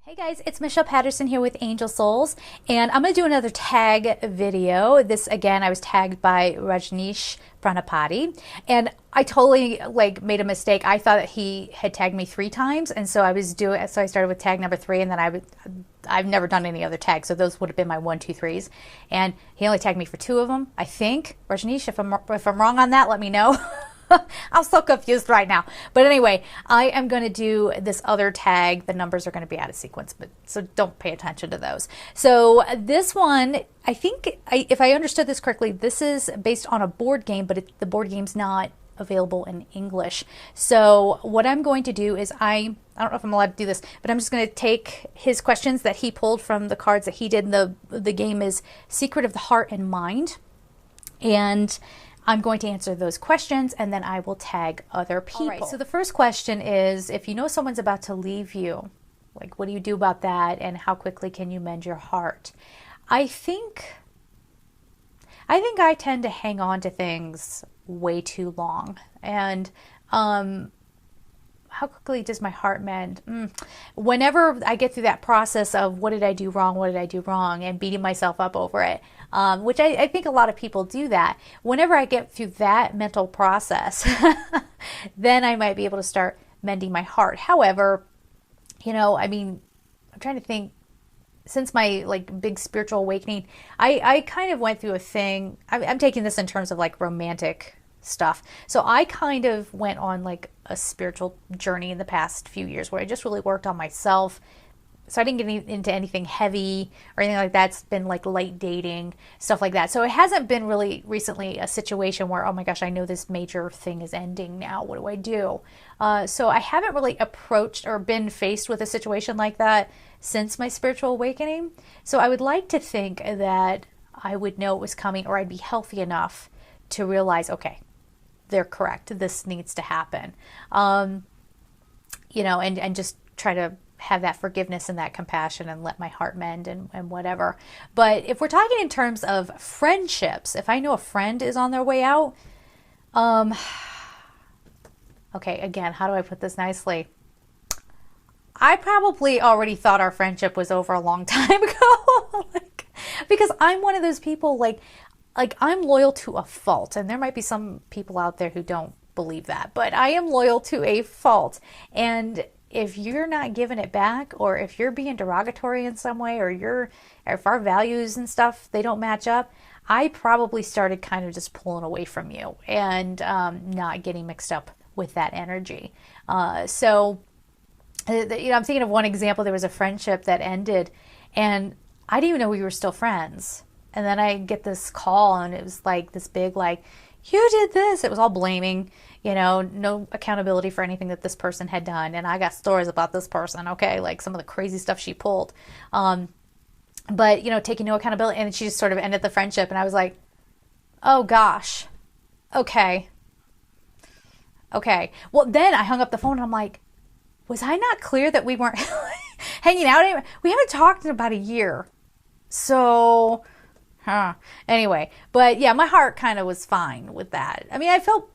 Hey guys, it's Michelle Patterson here with Angel Souls, and I'm going to do another tag video. This again, I was tagged by Rajneesh Pranapati, and I totally made a mistake. I thought that he had tagged me 3 times, and so I started with tag number 3, and then I've never done any other tags, so those would have been my 1, 2, 3s, and he only tagged me for 2 of them, I think. Rajneesh, if I'm wrong on that, let me know. I'm so confused right now. But anyway, I am going to do this other tag. The numbers are going to be out of sequence, so don't pay attention to those. So this one, I think, if I understood this correctly, this is based on a board game, but the board game's not available in English. So what I'm going to do is I don't know if I'm allowed to do this, but I'm just going to take his questions that he pulled from the cards that he did. The game is Secret of the Heart and Mind. And I'm going to answer those questions, and then I will tag other people. All right, so the first question is, if you know someone's about to leave you, what do you do about that, and how quickly can you mend your heart? I think I tend to hang on to things way too long, and how quickly does my heart mend? Whenever I get through that process of what did I do wrong, and beating myself up over it, which I think a lot of people do that. Whenever I get through that mental process, then I might be able to start mending my heart. However, I'm trying to think, since my big spiritual awakening, I kind of went through a thing. I'm taking this in terms of romantic stuff. So I kind of went on a spiritual journey in the past few years where I just really worked on myself. So I didn't get into anything heavy or anything like that. It's been light dating, stuff like that. So it hasn't been really recently a situation where, oh my gosh, I know this major thing is ending now. What do I do? So I haven't really approached or been faced with a situation like that since my spiritual awakening. So I would like to think that I would know it was coming, or I'd be healthy enough to realize, okay, they're correct. This needs to happen. And just try to have that forgiveness and that compassion and let my heart mend and whatever. But if we're talking in terms of friendships, if I know a friend is on their way out, okay, again, how do I put this nicely? I probably already thought our friendship was over a long time ago. Because I'm one of those people, I'm loyal to a fault, and there might be some people out there who don't believe that, but I am loyal to a fault. And if you're not giving it back, or if you're being derogatory in some way, or if our values and stuff, they don't match up, I probably started kind of just pulling away from you and not getting mixed up with that energy. I'm thinking of one example. There was a friendship that ended, and I didn't even know we were still friends. And then I get this call, and it was this big, you did this. It was all blaming, no accountability for anything that this person had done. And I got stories about this person, okay, some of the crazy stuff she pulled. But, taking no accountability. And she just sort of ended the friendship. And I was like, oh gosh, okay. Well, then I hung up the phone, and I'm like, was I not clear that we weren't hanging out anymore? We haven't talked in about a year. So... Anyway, but yeah, my heart kind of was fine with that. I felt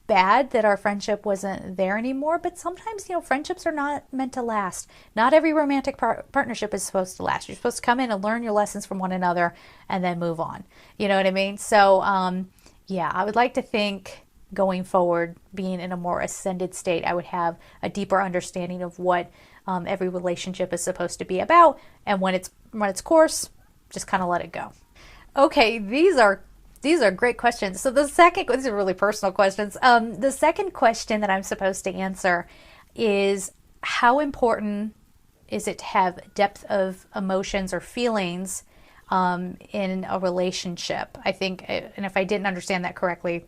bad that our friendship wasn't there anymore, but sometimes, friendships are not meant to last. Not every romantic partnership is supposed to last. You're supposed to come in and learn your lessons from one another and then move on. You know what I mean? So, yeah, I would like to think going forward, being in a more ascended state, I would have a deeper understanding of what every relationship is supposed to be about, and when it's run its course, just kind of let it go. Okay, these are great questions. So these are really personal questions. The second question that I'm supposed to answer is, how important is it to have depth of emotions or feelings in a relationship? I think, and if I didn't understand that correctly,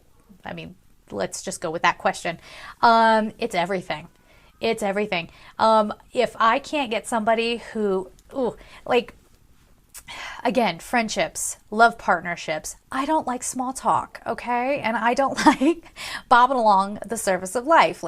let's just go with that question. It's everything. It's everything. If I can't get somebody who, again, friendships, love partnerships, I don't like small talk, okay? And I don't like bobbing along the surface of life.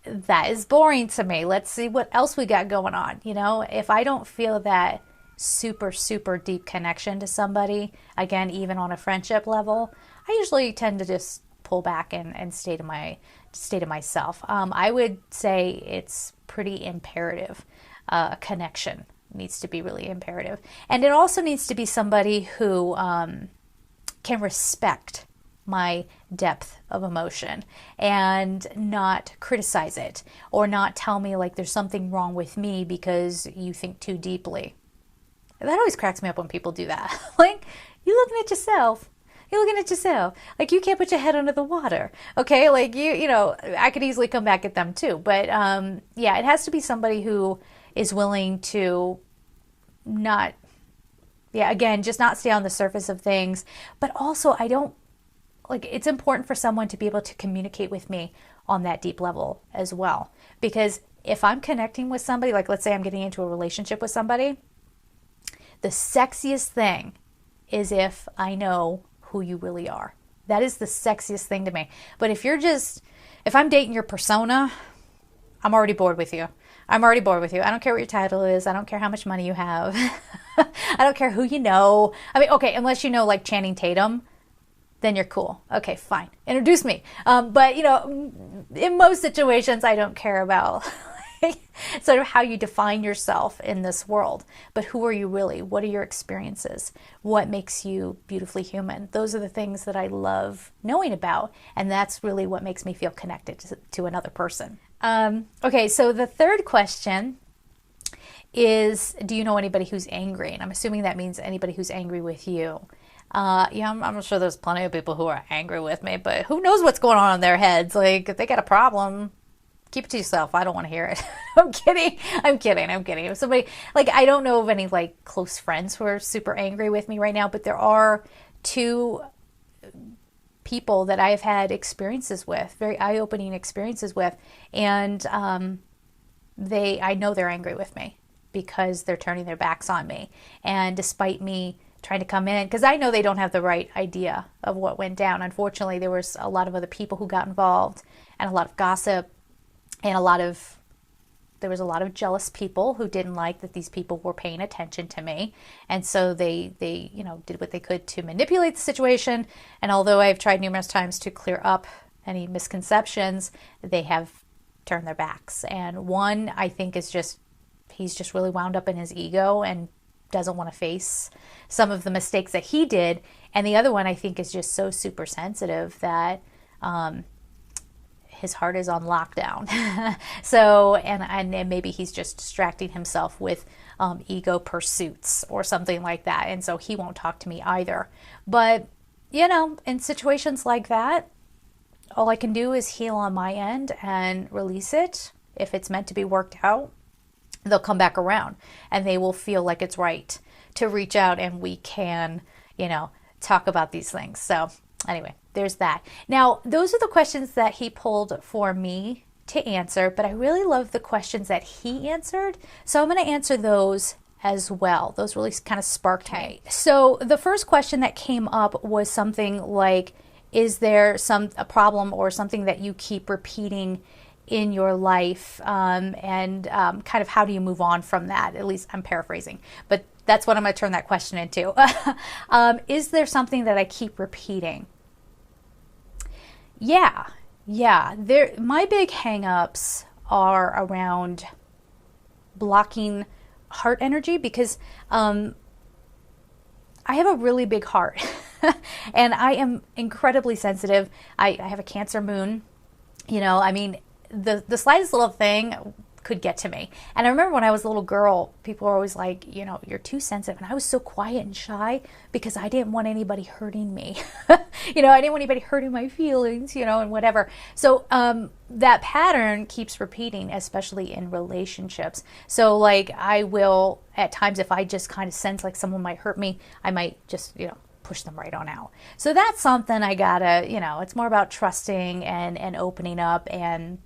That is boring to me. Let's see what else we got going on. If I don't feel that super, super deep connection to somebody, again, even on a friendship level, I usually tend to just pull back and stay to myself. I would say it's pretty imperative a connection needs to be really imperative. And it also needs to be somebody who can respect my depth of emotion and not criticize it, or not tell me like there's something wrong with me because you think too deeply. That always cracks me up when people do that. Like, you're looking at yourself. You're looking at yourself. Like, you can't put your head under the water. Okay? Like, you know, I could easily come back at them too. But, yeah, it has to be somebody who is willing to not, yeah, again, just not stay on the surface of things. But also, it's important for someone to be able to communicate with me on that deep level as well. Because if I'm connecting with somebody, like let's say I'm getting into a relationship with somebody, the sexiest thing is if I know who you really are. That is the sexiest thing to me. But if I'm dating your persona, I'm already bored with you. I'm already bored with you. I don't care what your title is. I don't care how much money you have. I don't care who you know. I mean, okay, unless you know like Channing Tatum, then you're cool. Okay, fine. Introduce me. But, you know, in most situations, I don't care about sort of how you define yourself in this world. But who are you really? What are your experiences? What makes you beautifully human? Those are the things that I love knowing about. And that's really what makes me feel connected to another person. Okay, so the third question is, do you know anybody who's angry? And I'm assuming that means anybody who's angry with you. Yeah, I'm sure there's plenty of people who are angry with me, but who knows what's going on in their heads? Like, if they got a problem, keep it to yourself. I don't want to hear it. I'm kidding. If somebody, like, I don't know of any, like, close friends who are super angry with me right now, but there are two people that I have had experiences with, very eye-opening experiences with, and I know they're angry with me because they're turning their backs on me. And despite me trying to come in, because I know they don't have the right idea of what went down. Unfortunately, there was a lot of other people who got involved, and a lot of gossip, and there was a lot of jealous people who didn't like that these people were paying attention to me. And so they you know, did what they could to manipulate the situation. And although I've tried numerous times to clear up any misconceptions, they have turned their backs. And one, I think, is he's just really wound up in his ego and doesn't want to face some of the mistakes that he did. And the other one, I think, is just so super sensitive that his heart is on lockdown. So, and maybe he's just distracting himself with ego pursuits or something like that. And so he won't talk to me either. But, you know, in situations like that, all I can do is heal on my end and release it. If it's meant to be worked out, they'll come back around and they will feel like it's right to reach out, and we can, you know, talk about these things. So anyway, there's that. Now, those are the questions that he pulled for me to answer, but I really love the questions that he answered. So I'm going to answer those as well. Those really kind of sparked me. So the first question that came up was something like, is there a problem or something that you keep repeating in your life, and kind of how do you move on from that? At least I'm paraphrasing, but that's what I'm going to turn that question into. Is there something that I keep repeating? Yeah. My big hang-ups are around blocking heart energy, because I have a really big heart and I am incredibly sensitive. I have a Cancer moon. You know, I mean, the slightest little thing could get to me. And I remember when I was a little girl, people were always like, you know, you're too sensitive. And I was so quiet and shy because I didn't want anybody hurting me. You know, I didn't want anybody hurting my feelings, you know, and whatever. So that pattern keeps repeating, especially in relationships. So like, I will, at times, if I just kind of sense like someone might hurt me, I might just, you know, push them right on out. So that's something I gotta, you know, it's more about trusting and opening up, and,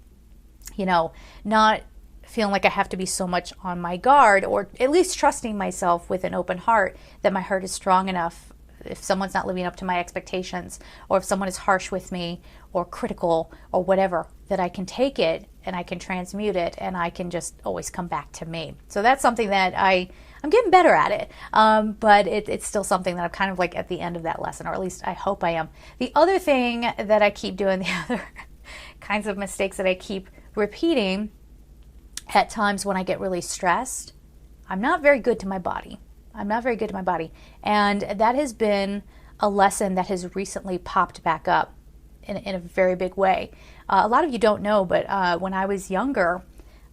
you know, not feeling like I have to be so much on my guard, or at least trusting myself with an open heart that my heart is strong enough. If someone's not living up to my expectations, or if someone is harsh with me or critical or whatever, that I can take it and I can transmute it, and I can just always come back to me. So that's something that I'm getting better at it, but it's still something that I'm kind of like at the end of that lesson, or at least I hope I am. The other thing that I keep doing, the other kinds of mistakes that I keep repeating at times when I get really stressed, I'm not very good to my body. I'm not very good to my body. And that has been a lesson that has recently popped back up in a very big way. A lot of you don't know, but when I was younger,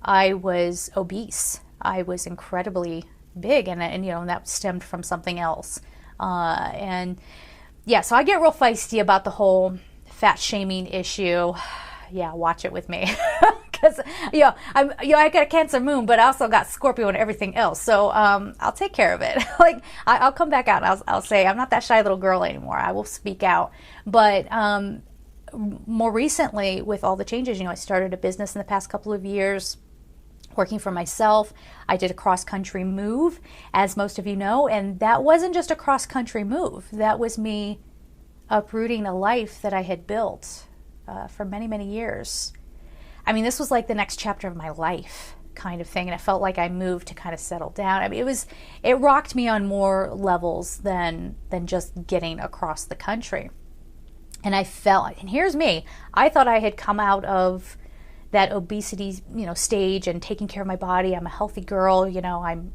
I was obese. I was incredibly big, and you know, that stemmed from something else. And yeah, so I get real feisty about the whole fat shaming issue. Yeah, watch it with me. Because I got a Cancer moon, but I also got Scorpio and everything else. So I'll take care of it. Like I'll come back out. And I'll say I'm not that shy little girl anymore. I will speak out. But more recently, with all the changes, I started a business in the past couple of years, working for myself. I did a cross-country move, as most of you know, and that wasn't just a cross-country move. That was me uprooting a life that I had built for many, many years. I mean, this was like the next chapter of my life kind of thing, and it felt like I moved to kind of settle down. I mean, it rocked me on more levels than just getting across the country. And I felt, and here's me, I thought I had come out of that obesity, stage and taking care of my body. I'm a healthy girl, I'm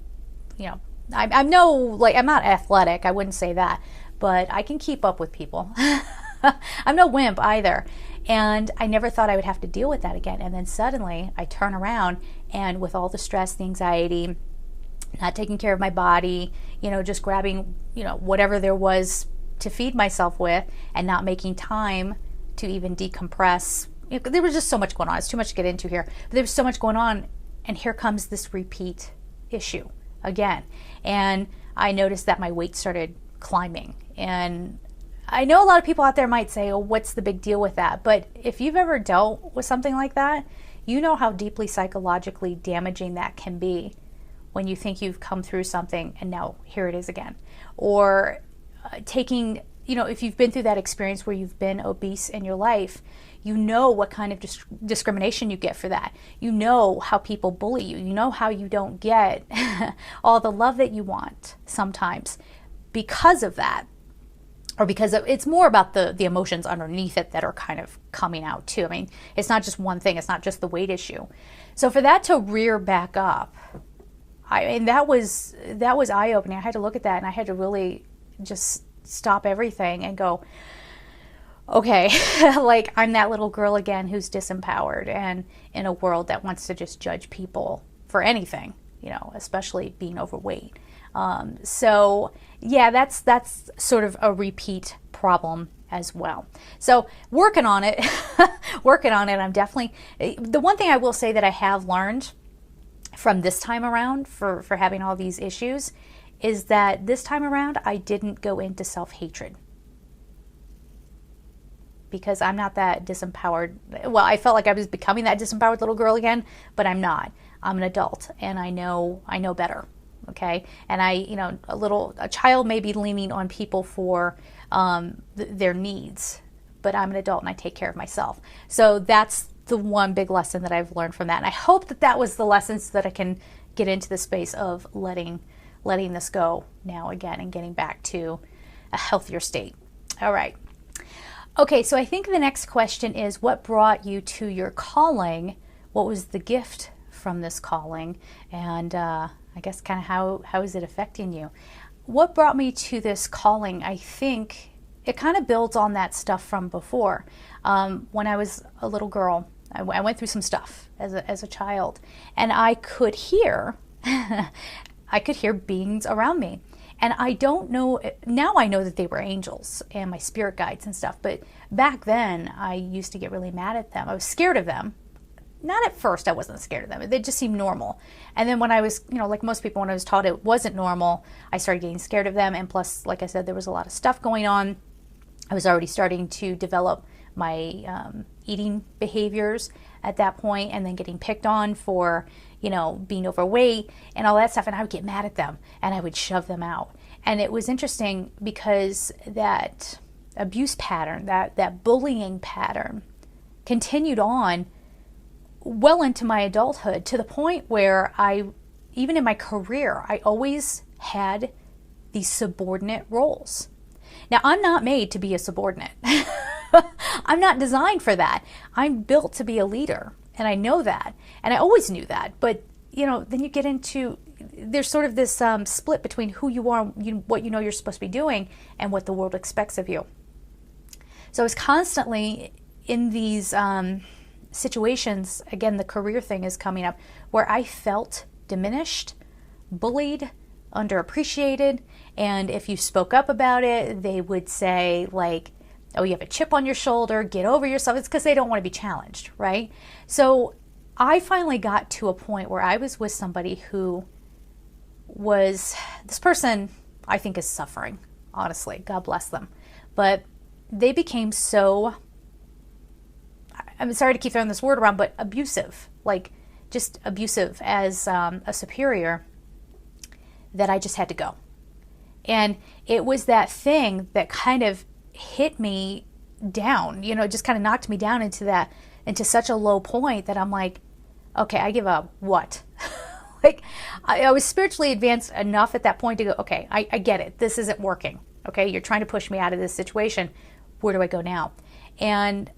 not athletic, I wouldn't say that, but I can keep up with people. I'm no wimp either. And I never thought I would have to deal with that again. And then suddenly I turn around, and with all the stress, the anxiety, not taking care of my body, just grabbing, whatever there was to feed myself with, and not making time to even decompress. There was just so much going on. It's too much to get into here. But there was so much going on, and here comes this repeat issue again. And I noticed that my weight started climbing. And I know a lot of people out there might say, oh, what's the big deal with that? But if you've ever dealt with something like that, you know how deeply psychologically damaging that can be when you think you've come through something and now here it is again. Or taking, if you've been through that experience where you've been obese in your life, you know what kind of discrimination you get for that. You know how people bully you. You know how you don't get all the love that you want sometimes because of that. Or because it's more about the emotions underneath it that are kind of coming out too. I mean, it's not just one thing. It's not just the weight issue. So for that to rear back up, that was eye-opening. I had to look at that, and I had to really just stop everything and go, okay, like I'm that little girl again who's disempowered and in a world that wants to just judge people for anything, especially being overweight. So yeah, that's sort of a repeat problem as well. So working on it, I'm definitely, the one thing I will say that I have learned from this time around for having all these issues is that this time around I didn't go into self-hatred. Because I'm not that disempowered. Well, I felt like I was becoming that disempowered little girl again, but I'm not. I'm an adult, and I know better. Okay, and a child may be leaning on people for their needs, but I'm an adult and I take care of myself. So that's the one big lesson that I've learned from that. And I hope that was the lesson so that I can get into the space of letting this go now again and getting back to a healthier state. All right. Okay, so I think the next question is, what brought you to your calling? What was the gift from this calling? And I guess kind of how is it affecting you? What brought me to this calling? I think it kind of builds on that stuff from before. When I was a little girl, I went through some stuff as a child, and I could hear beings around me. And I don't know, now I know that they were angels and my spirit guides and stuff, but back then I used to get really mad at them. I was scared of them. Not at first, I wasn't scared of them. They just seemed normal. And then when I was, like most people, when I was taught it wasn't normal, I started getting scared of them. And plus, like I said, there was a lot of stuff going on. I was already starting to develop my eating behaviors at that point, and then getting picked on for, being overweight and all that stuff. And I would get mad at them and I would shove them out. And it was interesting because that abuse pattern, that bullying pattern continued on well into my adulthood, to the point where even in my career, I always had these subordinate roles. Now, I'm not made to be a subordinate. I'm not designed for that. I'm built to be a leader. And I know that. And I always knew that. But, then you get into, there's sort of this split between who you are, what you know you're supposed to be doing, and what the world expects of you. So I was constantly in these situations, again, the career thing is coming up, where I felt diminished, bullied, underappreciated, and if you spoke up about it, they would say, like, oh, you have a chip on your shoulder, get over yourself. It's because they don't want to be challenged, right? So I finally got to a point where I was with somebody who was, this person I think is suffering, honestly, God bless them. But they became so, I'm sorry to keep throwing this word around, but abusive, like just abusive as a superior, that I just had to go. And it was that thing that kind of hit me down, just kind of knocked me down into such a low point that I'm like, okay, I give up. What? Like, I was spiritually advanced enough at that point to go, okay, I get it. This isn't working. Okay, you're trying to push me out of this situation. Where do I go now? And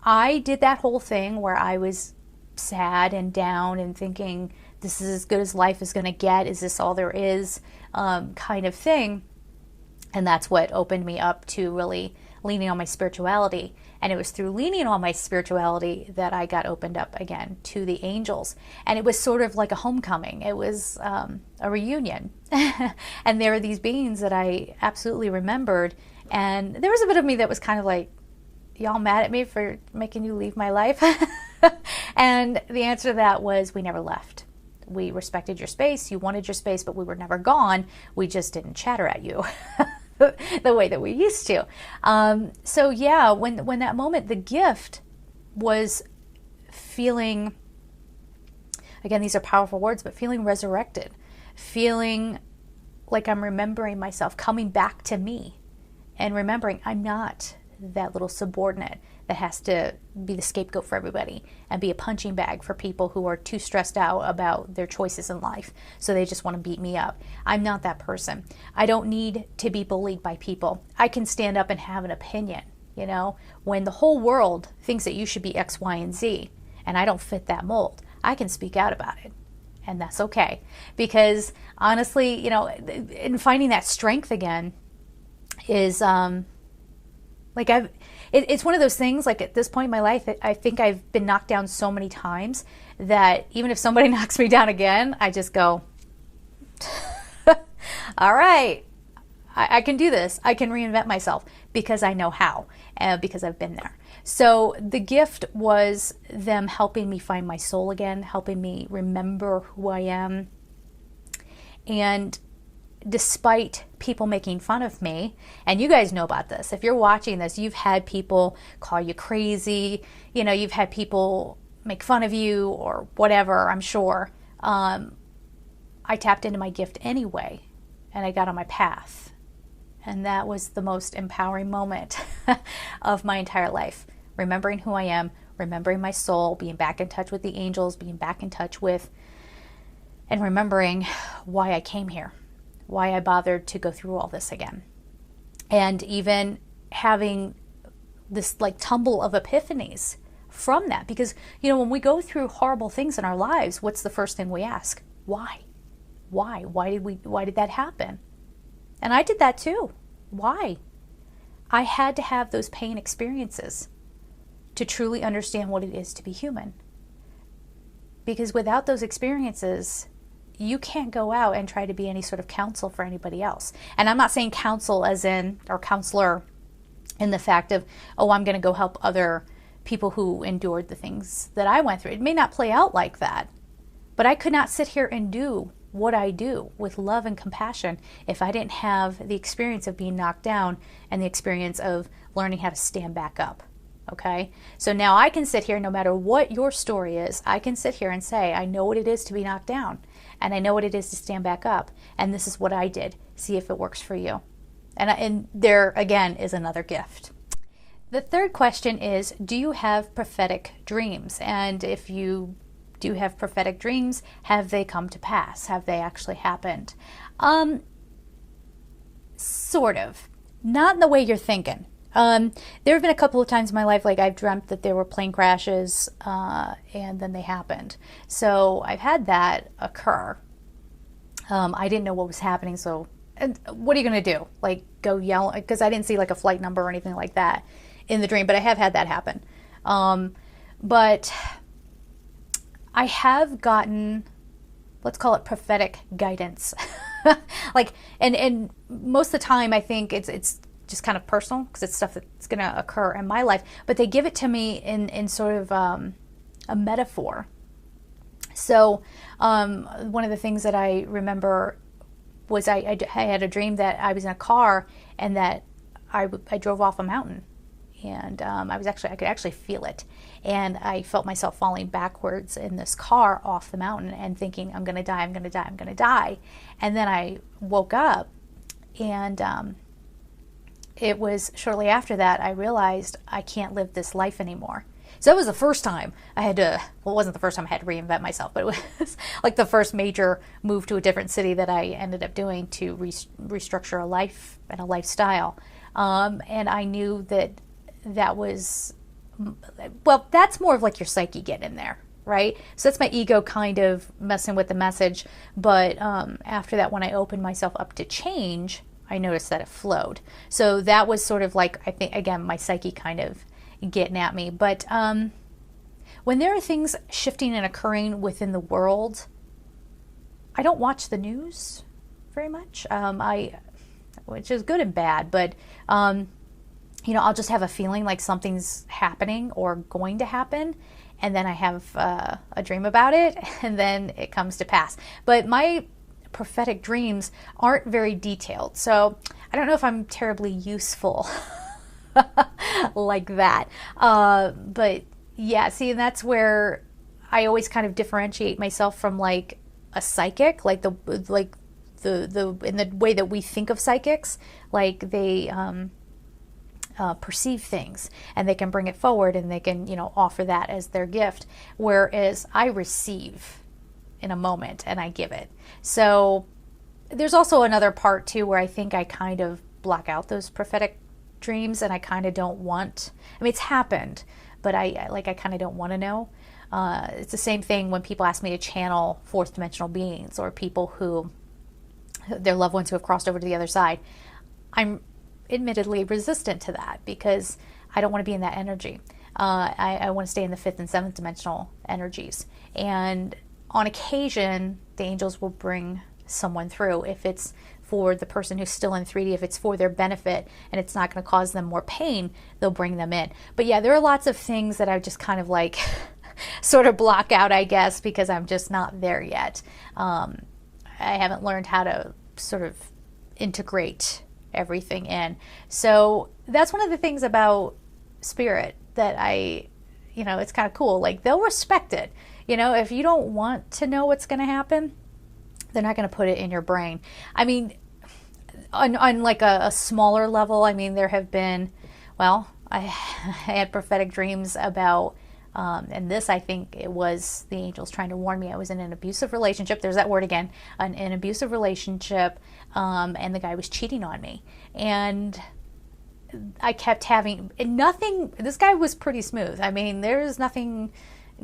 I did that whole thing where I was sad and down and thinking, this is as good as life is going to get. Is this all there is? Kind of thing. And that's what opened me up to really leaning on my spirituality. And it was through leaning on my spirituality that I got opened up again to the angels. And it was sort of like a homecoming. It was a reunion. And there were these beings that I absolutely remembered. And there was a bit of me that was kind of like, y'all mad at me for making you leave my life? And the answer to that was, we never left. We respected your space. You wanted your space, but we were never gone. We just didn't chatter at you the way that we used to. So yeah, when that moment, the gift was feeling, again, these are powerful words, but feeling resurrected, feeling like I'm remembering myself, coming back to me and remembering I'm not that little subordinate that has to be the scapegoat for everybody and be a punching bag for people who are too stressed out about their choices in life, so they just want to beat me up. I'm not that person. I don't need to be bullied by people. I can stand up and have an opinion, when the whole world thinks that you should be X, Y, and Z, and I don't fit that mold. I can speak out about it, and that's okay. Because honestly, in finding that strength again is, it's one of those things, like at this point in my life, I think I've been knocked down so many times that even if somebody knocks me down again, I just go, all right, I can do this. I can reinvent myself because I know how, because I've been there. So the gift was them helping me find my soul again, helping me remember who I am. And despite people making fun of me, and you guys know about this, if you're watching this, you've had people call you crazy, you've had people make fun of you or whatever, I'm sure. I tapped into my gift anyway, and I got on my path. And that was the most empowering moment of my entire life. Remembering who I am, remembering my soul, being back in touch with the angels, being back in touch with, and remembering why I came here, why I bothered to go through all this again. And even having this tumble of epiphanies from that. Because, when we go through horrible things in our lives, what's the first thing we ask? Why? Why did that happen? And I did that too. Why? I had to have those pain experiences to truly understand what it is to be human. Because without those experiences, you can't go out and try to be any sort of counsel for anybody else. And I'm not saying counsel as in, or counselor in the fact of, oh, I'm going to go help other people who endured the things that I went through. It may not play out like that, but I could not sit here and do what I do with love and compassion if I didn't have the experience of being knocked down and the experience of learning how to stand back up. Okay? So now I can sit here, no matter what your story is, I can sit here and say, I know what it is to be knocked down, and I know what it is to stand back up, and this is what I did. See if it works for you. And there, again, is another gift. The third question is, do you have prophetic dreams? And if you do have prophetic dreams, have they come to pass? Have they actually happened? Sort of. Not in the way you're thinking. There have been a couple of times in my life, like I've dreamt that there were plane crashes, and then they happened. So I've had that occur. I didn't know what was happening, so and what are you going to do? Like go yell? Because I didn't see like a flight number or anything like that in the dream, but I have had that happen. But I have gotten, let's call it prophetic guidance. Like, and most of the time I think it's just kind of personal because it's stuff that's going to occur in my life, but they give it to me in sort of a metaphor. So one of the things that I remember was I had a dream that I was in a car and that I drove off a mountain, and I could actually feel it, and I felt myself falling backwards in this car off the mountain and thinking, I'm going to die, I'm going to die, I'm going to die. And then I woke up, and it was shortly after that I realized I can't live this life anymore. So that was the first time I had to, well, it wasn't the first time I had to reinvent myself, but it was like the first major move to a different city that I ended up doing to restructure a life and a lifestyle. And I knew that was, well, that's more of like your psyche getting in there, right? So that's my ego kind of messing with the message. But after that, when I opened myself up to change, I noticed that it flowed. So that was sort of like, I think, again, my psyche kind of getting at me. But when there are things shifting and occurring within the world, I don't watch the news very much, which is good and bad, but I'll just have a feeling like something's happening or going to happen, and then I have a dream about it, and then it comes to pass. But my prophetic dreams aren't very detailed, so I don't know if I'm terribly useful like that. But yeah, see, and that's where I always kind of differentiate myself from like a psychic, like the in the way that we think of psychics, like they perceive things and they can bring it forward and they can, offer that as their gift. Whereas I receive in a moment and I give it. So there's also another part too where I think I kind of block out those prophetic dreams, and I kind of don't want, it's happened, but I kind of don't want to know. It's the same thing when people ask me to channel fourth dimensional beings or people who, their loved ones who have crossed over to the other side. I'm admittedly resistant to that because I don't want to be in that energy. I want to stay in the fifth and seventh dimensional energies. And on occasion, the angels will bring someone through if it's for the person who's still in 3D, if it's for their benefit and it's not going to cause them more pain, they'll bring them in. But yeah, there are lots of things that I just kind of like sort of block out, I guess, because I'm just not there yet. I haven't learned how to sort of integrate everything in. So that's one of the things about spirit that it's kind of cool. Like, they'll respect it. If you don't want to know what's going to happen, they're not going to put it in your brain. On like a smaller level, there have been, well, I had prophetic dreams about, and this, I think it was the angels trying to warn me. I was in an abusive relationship. There's that word again, an abusive relationship, and the guy was cheating on me. And I kept having nothing. This guy was pretty smooth. There's nothing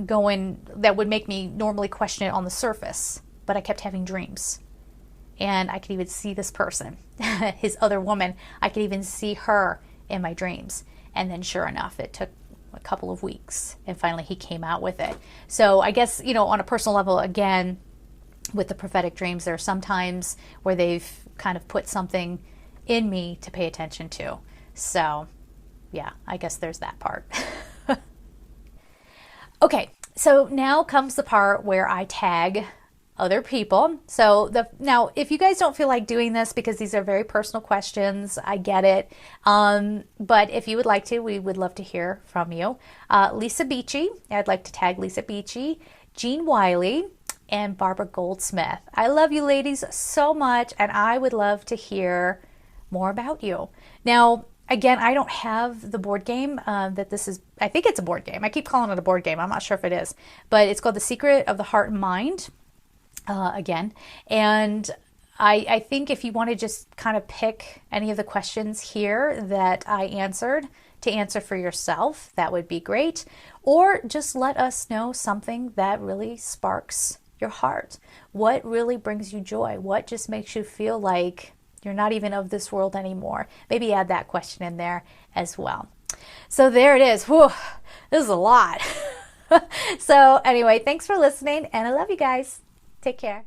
going that would make me normally question it on the surface, but I kept having dreams. And I could even see this person, his other woman. I could even see her in my dreams. And then sure enough, it took a couple of weeks, and finally he came out with it. So I guess, on a personal level, again, with the prophetic dreams, there are some times where they've kind of put something in me to pay attention to. So yeah, I guess there's that part. Okay, so now comes the part where I tag other people. So now, if you guys don't feel like doing this because these are very personal questions, I get it. But if you would like to, we would love to hear from you. Lisa Beachy, I'd like to tag Lisa Beachy, Jean Wiley, and Barbara Goldsmith. I love you ladies so much, and I would love to hear more about you. Now, again, I don't have the board game that this is. I think it's a board game. I keep calling it a board game. I'm not sure if it is, but it's called The Secret of the Heart and Mind. Again, and I think if you want to just kind of pick any of the questions here that I answered to answer for yourself, that would be great. Or just let us know something that really sparks your heart. What really brings you joy? What just makes you feel like you're not even of this world anymore? Maybe add that question in there as well. So there it is. Whew, this is a lot. So anyway, thanks for listening, and I love you guys. Take care.